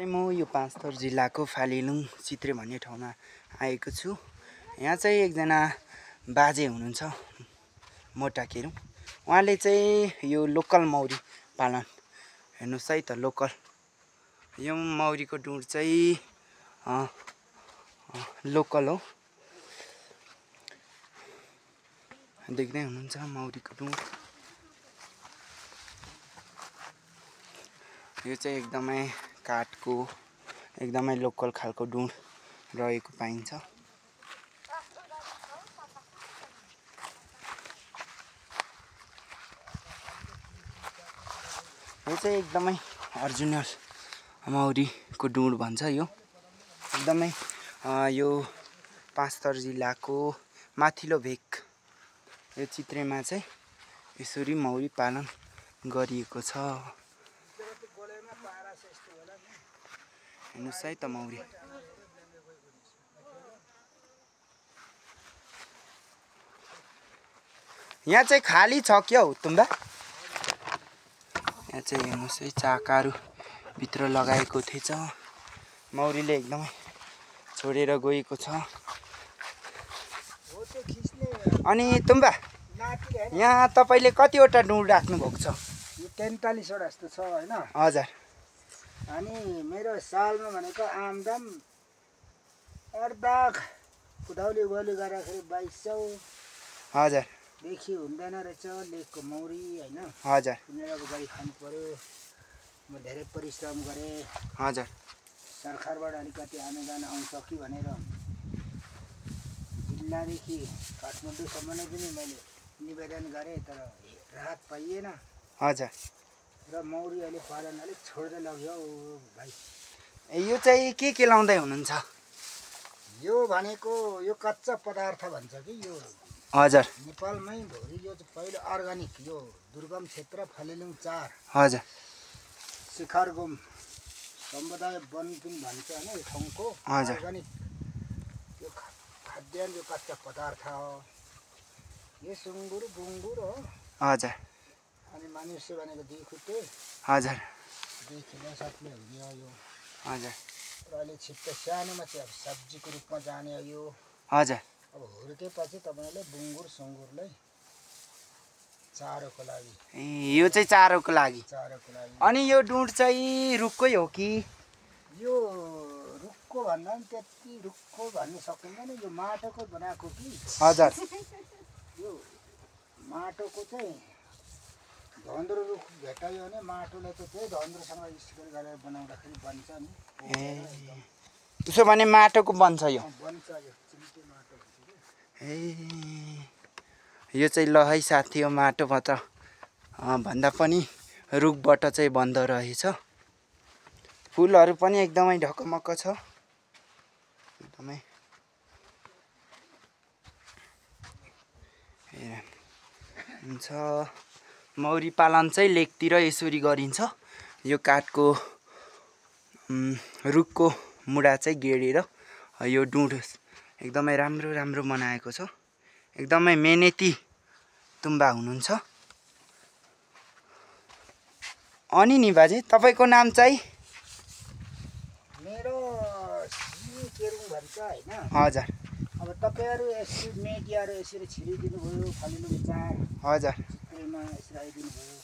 म यो पाँचथर जिल्लाको फालेलुङ चित्रे भन्ने ठाउँमा आएको छु। यहाँ चाहिँ एकजना बाजे हुनुहुन्छ मोटा केरु। उहाँले चाहिँ यो लोकल मौरी पालन, हेर्नुस् है त, लोकल यो मौरीको डुँड चाहिँ लोकल हो। देख्दै हुनुहुन्छ मौरीको डुँड। यो चाहिँ एकदमै काठको एकदमै लोकल खालको डुँड रहेको पाइन्छ। यो चाहिँ एकदमै अर्जिनल मौरीको डुँड भन्छ। यो एकदमै यो पाँचथर जिल्लाको माथिल्लो भेक यो चित्रेमा चाहिँ यसरी मौरी पालन गरिएको छ। हेर्नुस् है त मौरी। यहाँ चाहिँ खाली छ क्या हो तुम्बा। यहाँ चाहिँ हेर्नुस् है चाकाहरू भित्र लगाएको थिएछ। मौरीले एकदमै छोडेर गएको छ। अनि तुम्बा यहाँ तपाईले कतिवटा डुँड राख्नु भएको छ? 43 वटा जस्तो छ हैन। हजुर। अनि मेरो सालमा भनेको आमदाम अर्धा कुदाउली उदाउली गर्दाखेरि 2200 हजुर देखि हुँदैन रहेछ लेकको मौरी हैन। हजुर। किनेर गाडी खानु पर्यो। म धेरै परिश्रम गरे। हजुर। सरकारबाट अलिकति अनुदान आउँछ कि भनेर जिल्लादेखि काठमाडौँसम्म नै पनि मैले निवेदन गरेँ, तर राहत पाइएन। हजुर। र मौरी अहिले पालन अलिक छोड्दै लग्यो भाइ। यो चाहिँ के लाउँदै हुनुहुन्छ? यो भनेको यो कच्चा पदार्थ भन्छ कि यो। हजुर। नेपालमै भोलि यो चाहिँ पहिलो अर्गानिक, यो दुर्गम क्षेत्र फालेलुङ 4 हजुर शिखरगुम समुदाय वन पनि भन्छ हैन यो ठाउँको। हजुर। अर्गानिक यो खाद्यान्न, यो कच्चा पदार्थ हो। यो सुँगुर बुङ्गुर हो। हजुर। अनि मानिस भनेको 2 खुट्टे। हजुर। 2 किलो साथले हुने हो यो। हजुर। र अहिले छिट्टो सानोमा चाहिँ अब सब्जीको रूपमा जाने हो यो। हजुर। अब हुर्केपछि तपाईँले बुङ्गुर सुँगुरलाई चारोको लागि। ए यो चाहिँ चारोको लागि। चारोको लागि। अनि यो डुँड चाहिँ रुखकै हो कि? यो रुखको भन्दा पनि त्यति रुखको भन्न सकिँदैन, यो माटोको बनाएको कि। हजुर। यो माटोको चाहिँ धन्द्रो रुख भेटायो भने माटोले चाहिँ धन्द्रोसँग स्टिकर गरेर बनाउँदाखेरि बन्छ नि। ए त्यसो भने माटोको बन्छ यो? बन्छ यो चिम्टे माटो भन्छ कि। ए यो चाहिँ ल है साथी, यो माटोबाट भन्दा पनि रुखबाट चाहिँ बन्दो रहेछ। फुलहरू पनि एकदमै ढकमक्क छ। एकदमै हुन्छ। मौरी पालन चाहिँ लेकतिर यसरी गरिन्छ। यो काठको रुखको मुढा चाहिँ गेडेर यो डुँड एकदमै राम्रो राम्रो बनाएको छ। एकदमै मेहनती तुम्बा हुनुहुन्छ। अनि नि बाजे तपाईको नाम चाहिँ? मेरो सिमी केरुङ भन्छ हैन। हजुर। अब तपाईहरु यसरी मिडियाहरु यसरी छिरिदिनु भयो फालेलुङ 4 हजुर चित्रेमा यसरी आइदिनु भयो।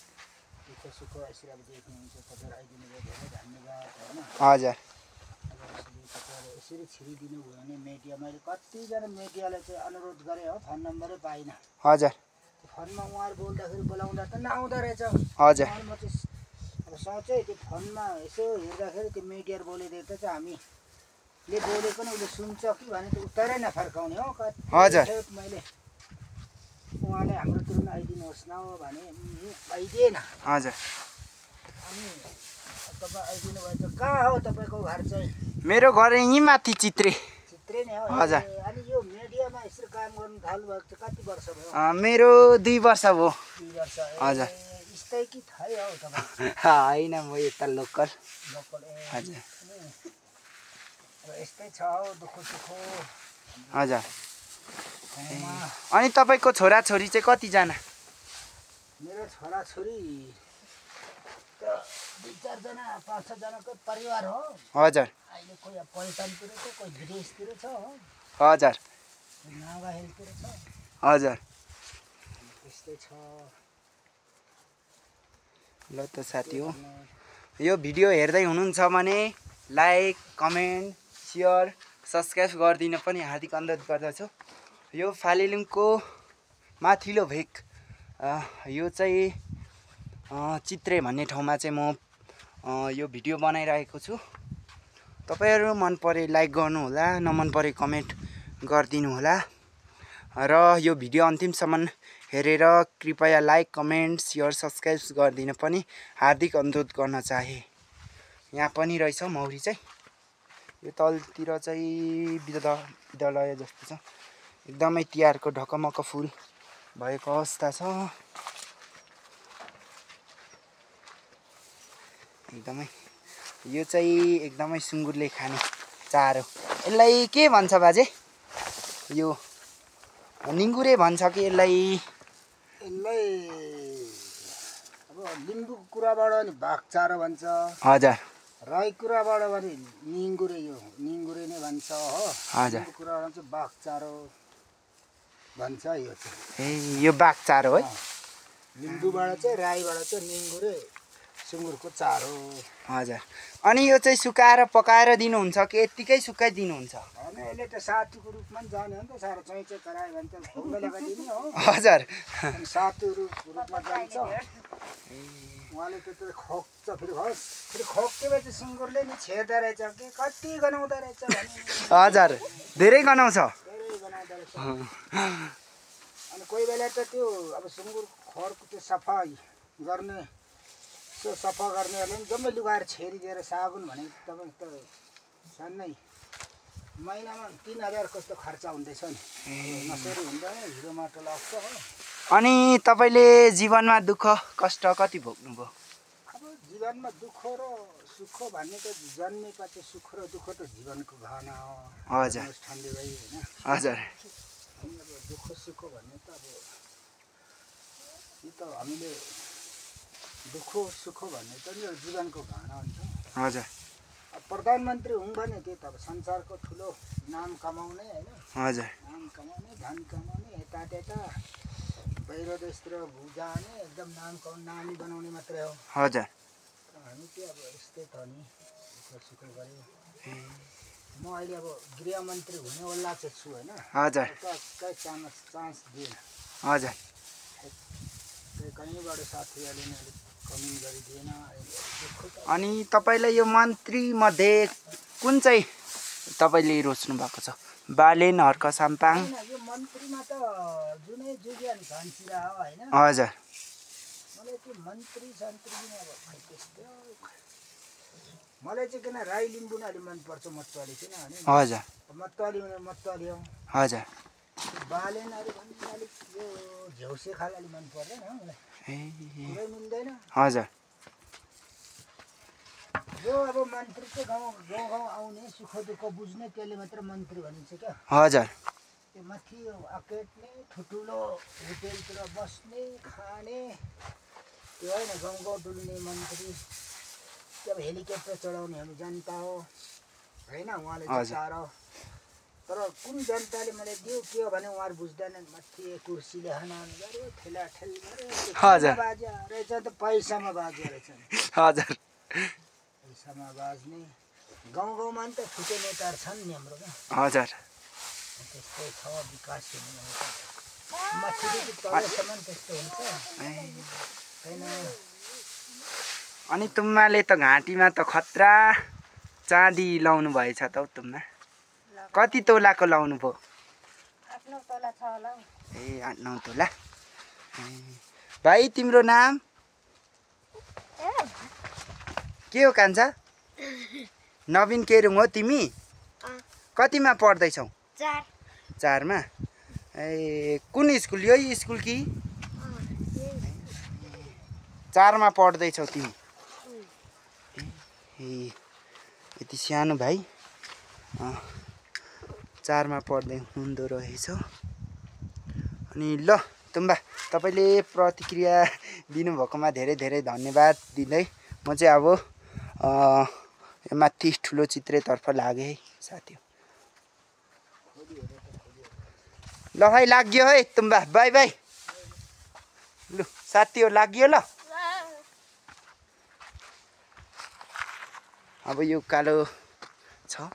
दुःख सुख यसरी अब देख्नुहुन्छ, तपाईहरु आइदिनु भयो, धेरै धन्यवाद हैन। हजुर। यसरी छिरिदिनु भयो भने मिडिया, मैले कतिजना मिडियालाई चाहिँ अनुरोध गरेँ हो, फोन नम्बरै पाइन। हजुर। फोनमा उहाँहरु बोल्दाखेरि बोलाउँदा त नआउँदो रहेछ। हजुर। म चाहिँ अब सोचे त्यो फोनमा यसो हेर्दाखेरि त्यो मिडियाहरु बोलिदिएको चाहिँ हामीले बोलेको नि उसले सुन्छ कि भने त उत्तरै नफर्काउने हो। हजुर। मैले उहाँले हाम्रो तुरुन आइदिनुहोस् न भने आइदिएन। हजुर। अनि तपाईँ आइदिनु भयो त। कहाँ हो तपाईँको घर चाहिँ? मेरो घर यहीँ माथि चित्रे। चित्रे नै हो। हजुर। अनि यो मिडियामा यसरी काम गर्नु थाल्नु भएको चाहिँ कति वर्ष भयो? मेरो 2 वर्ष भयो। 2 वर्ष। हजुर। यस्तै कि थाहै हो तपाईँ? होइन, म यता लोकल। लोकल। हजुर। यस्तै छ हौ दुःख सुख। हजुर। अनि तपाईँको छोराछोरी चाहिँ कतिजना? मेरो छोराछोरी त दुई चारजना 5-6जनाको परिवार हो। हजुर अहिले कोही पर्यटनतिर छ, कोही विदेशतिर छ हो, हजुर नागा हिलतिर छ, हजुर त्यस्तै छ। ल त साथी हो, यो भिडियो हेर्दै हुनुहुन्छ भने लाइक कमेन्ट सेयर सब्सक्राइब गरिदिन पनि हार्दिक अनुरोध गर्दछु। यो फालिलुङको माथिल्लो भेग यो चाहिँ चित्रे भन्ने ठाउँमा चाहिँ म यो भिडियो बनाइरहेको छु। तपाईहरु मन परे लाइक गर्नु होला, नमन परे कमेन्ट गरिदिनु होला र यो भिडियो अन्तिमसम्म हेरेर कृपया लाइक कमेन्ट सेयर सब्सक्राइब गरिदिन पनि हार्दिक अनुरोध गर्न चाहे। यहाँ पनि रहेछ मौरी चाहिँ, यो तलतिर चाहिँ विद्यालय जस्तो छ, एकदमै तिहारको ढकमक फुल भएको अवस्था छ। एकदमै यो चाहिँ एकदमै सुँगुरले खाने चारो, यसलाई के भन्छ बाजे? यो निङ्गुरे भन्छ कि यसलाई? यसलाई अब लिम्बूको कुराबाट नि बाघचारो भन्छ, हजुर राई कुराबाट भने निङ्गुरे, यो निङ्गुरे नै भन्छ हो। हजुर कुराबाट चाहिँ बाघचारो भन्छ यो चाहिँ। ए यो बाघचारो है? लिम्बूबाट चाहिँ राईबाट चाहिँ निङ्गुरे सुँगुरको चारो। हजुर अनि यो चाहिँ सुकाएर पकाएर दिनुहुन्छ कि यत्तिकै सुक्काइ दिनुहुन्छ? होइन, यसले त सातुको रूपमा पनि जाने हो नि त, साह्रो चैँचे करायो भने त खुम्बा लगाइदिने हो। हजुर अनि सातु रूपमा जान्छ। उहाँले त्यत्रो खोक्छ, फेरि खोक्केपछि सुँगुरले नि छेर्दो रहेछ कि कति गनाउँदो रहेछ भने। हजुर धेरै गनाउँछ। धेरै गनाउँदो रहेछ। अनि कोही बेला त त्यो अब सुँगुर खरको त्यो सफाइ गर्ने, त्यो सफा गर्नेहरूले पनि जम्मै लुगाएर छेरिदिएर साबुन भने तपाईँ त सानै महिनामा 3000 कस्तो खर्च हुँदैछ नि। नसरी हुँदैन, हिरो माटो लाग्छ हो। अनि तपाईँले जीवनमा दुःख कष्ट कति भोग्नुभयो? अब जीवनमा दुःख र सुख भन्ने त जन्मेपछि सुख र दुःख त जीवनको भावना हो। हजुर ठन्डे भाइ होइन। हजुर अनि अब दुःख सुख भन्ने त अब यो त हामीले दुःख सुख भन्ने त नि जीवनको भावना हो नि त। हजुर अब प्रधानमन्त्री हुँ भने त्यो त अब संसारको ठुलो नाम कमाउने होइन, हजुर नाम कमाउने, धन कमाउने, यता त्यता बाहिर देशतिर जाने, एकदम नामी बनाउने मात्रै हो। हजुर हामी चाहिँ अब यस्तै त नि, दुःख सुख गऱ्यो। म अहिले अब गृहमन्त्री हुनेवाला चाहिँ छु होइन। हजुर कहीँ चान्स दिएन। हजुर कहीँबाट साथीहरूले नि अलिक कमेन्ट गरिदिएन। अनि तपाईँलाई यो मन्त्री मध्ये कुन चाहिँ तपाईँले रोज्नु भएको छ? बालेन, हर्क साम्पाङ? यो मन्त्रीमा त जुनै जुगियान घन्चिरा हो होइन। हजुर मलाई त्यो मन्त्री सन्त्री नै अब खै त्यस्तै हो। मलाई चाहिँ किन राई लिम्बू नै अलिक मनपर्छ, मत्वाली किनभने हजुर मत्वाली भने मत्वाली हो। हजुर बालेनहरू भन्ने अलिक यो झ्याउसे खाल अलिक मन पर्दैन मलाई, पुरै मिल्दैन। हजुर जो अब मन्त्री चाहिँ गाउँ आउने, सुख दुःख बुझ्ने, त्यसले मात्र मन्त्री भनिन्छ क्या। हजुर त्यो माथि अकेट्ने, ठुल्ठुलो होटेलतिर बस्ने खाने त्यो होइन गाउँ डुल्ने मन्त्री। त्यो अब हेलिकप्टर चढाउने हामी जनता हो होइन, उहाँले चारो। तर कुन जनताले मलाई दियो के हो भने उहाँहरू बुझ्दैनन्। माथि कुर्सीले हनान गऱ्यो, ठेलाठेल गऱ्यो, बाजे रहेछ त पैसामा बाजे रहेछ। हजुर पैसामा बाज्ने गाउँमा नि त छुट्टै नेताहरू छन् नि हाम्रो क्या। हजुर त्यस्तै छ विकास हुने। माथिदेखि तलसम्म त्यस्तो हुन्छ होइन। अनि तुम्माले त घाँटीमा त खतरा चाँदी लाउनु भएछ त हौ तुम्मा। कति तोलाको लाउनु भयो? 8-9 तोला छ होला। ए 8-9 तोला। भाइ तिम्रो नाम के हो कान्छा? नवीन केरुङ हो तिमी? कतिमा पढ्दैछौ? 4 मा। ए कुन स्कुल? यही स्कुल कि? 4 मा पढ्दैछौ तिमी? ए यति सानो भाइ 4 मा पढ्दै हुँदो रहेछ। अनि ल तुम्बा, तपाईँले प्रतिक्रिया दिनुभएकोमा धेरै धेरै धन्यवाद दिँदै म चाहिँ अब माथि ठुलो चित्रेतर्फ लागेँ है साथी। ल भाइ लाग्यो है तुम्बा, बाई बाई। लु साथी हो लाग्यो ल। अब यो कालो छ